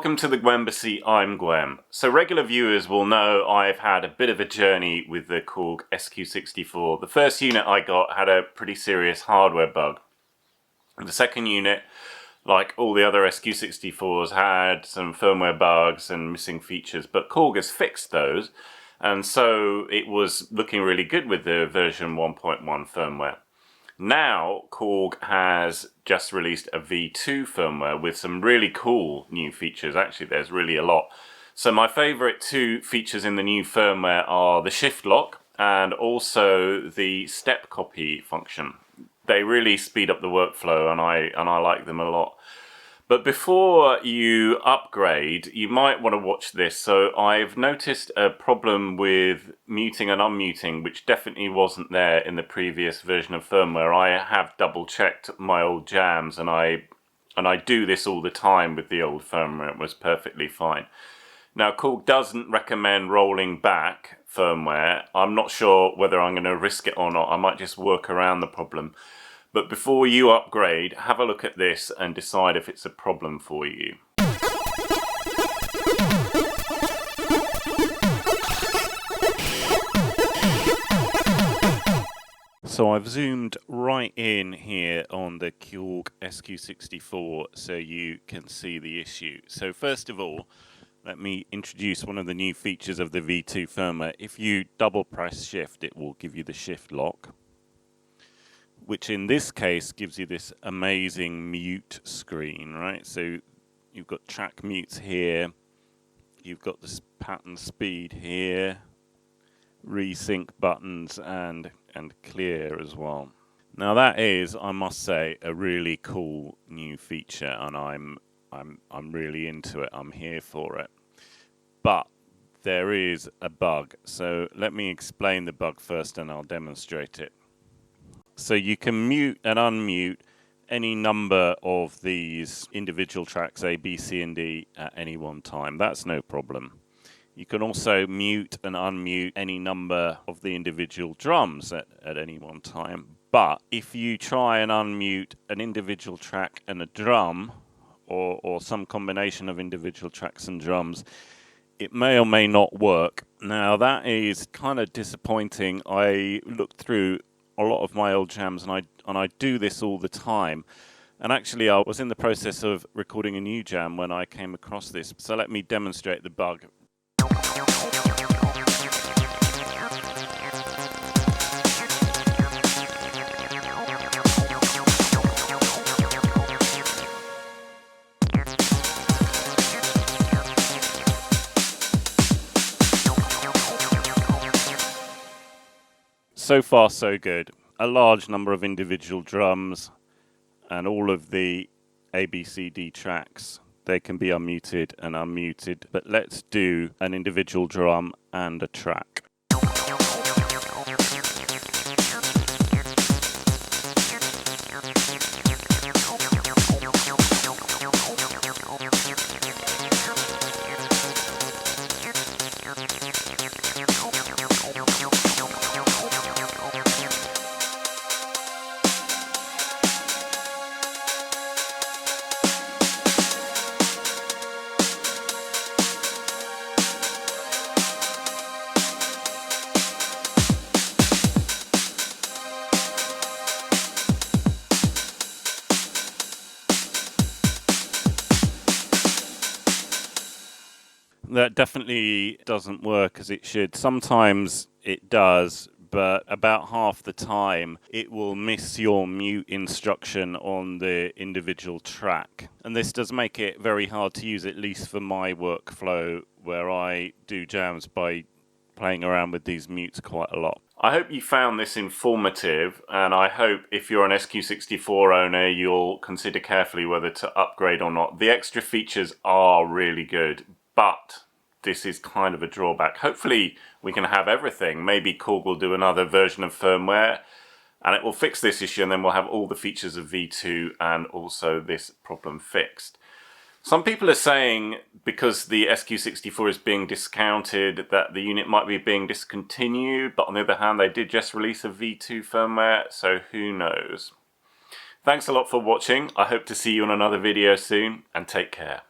Welcome to the gwEm. I'm gwEm. So regular viewers will know I've had a bit of a journey with the Korg SQ-64. The first unit I got had a pretty serious hardware bug. And the second unit, like all the other SQ-64s, had some firmware bugs and missing features, but Korg has fixed those, and so it was looking really good with the version 1.1 firmware. Now Korg has just released a V2 firmware with some really cool new features. Actually, there's really a lot. So my favorite two features in the new firmware are the shift lock and also the step copy function. They really speed up the workflow, and I like them a lot. But before you upgrade, you might want to watch this. So I've noticed a problem with muting and unmuting, which definitely wasn't there in the previous version of firmware. I have double checked my old jams, and I do this all the time with the old firmware. It was perfectly fine. Now Korg doesn't recommend rolling back firmware. I'm not sure whether I'm going to risk it or not. I might just work around the problem. But before you upgrade, have a look at this and decide if it's a problem for you. So I've zoomed right in here on the Korg SQ-64 so you can see the issue. So first of all, let me introduce one of the new features of the V2 firmware. If you double press shift, it will give you the shift lock, which in this case gives you this amazing mute screen, right? So you've got track mutes here, you've got this pattern speed here, resync buttons, and clear as well. Now that is, I must say, a really cool new feature, and I'm really into it. I'm here for it. But there is a bug. So let me explain the bug first, and I'll demonstrate it. So you can mute and unmute any number of these individual tracks A, B, C, and D at any one time. That's no problem. You can also mute and unmute any number of the individual drums at any one time. But if you try and unmute an individual track and a drum, or some combination of individual tracks and drums, it may or may not work. Now that is kind of disappointing. I looked through a lot of my old jams, and I do this all the time. And actually I was in the process of recording a new jam when I came across this. So let me demonstrate the bug. So far so good. A large number of individual drums and all of the A, B, C, D tracks, they can be unmuted and unmuted. But let's do an individual drum and a track. That definitely doesn't work as it should. Sometimes it does, but about half the time it will miss your mute instruction on the individual track. And this does make it very hard to use, at least for my workflow, where I do jams by playing around with these mutes quite a lot. I hope you found this informative, and I hope if you're an SQ64 owner, you'll consider carefully whether to upgrade or not. The extra features are really good, but this is kind of a drawback. Hopefully we can have everything. Maybe Korg will do another version of firmware and it will fix this issue, and then we'll have all the features of V2 and also this problem fixed. Some people are saying because the SQ64 is being discounted that the unit might be being discontinued, but on the other hand they did just release a V2 firmware, so who knows. Thanks a lot for watching. I hope to see you in another video soon, and take care.